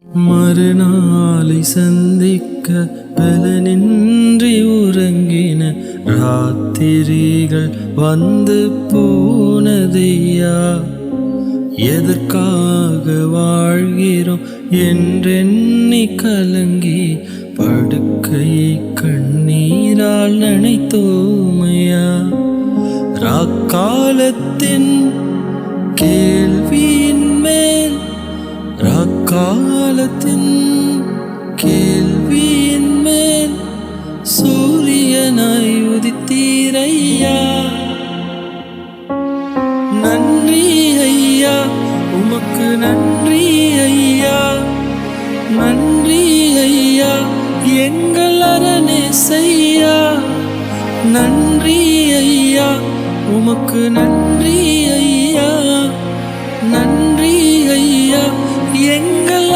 மறுநாளை சந்திக்க பலனின்றி உறங்கின ராத்திரிகள் வந்து போனதையா. எதற்காக வாழ்கிறோம் என்றெண்ணி கலங்கி படுக்கையை கண்ணீரால் நனைத்தோமையா. ராக்காலத்தின் கேள்வியின் மேல் ராக்காலத்தின் கேள்வியின் மேல் சூரியனாய் உதித்தீரையா. நன்றி ஐயா, உமக்கு நன்றி ஐயா. நன்றி ஐயா, எங்கள் அரணேசையா. நன்றி ஐயா, உமக்கு நன்றி ஐயா. நன்றி ஐயா, எங்கள்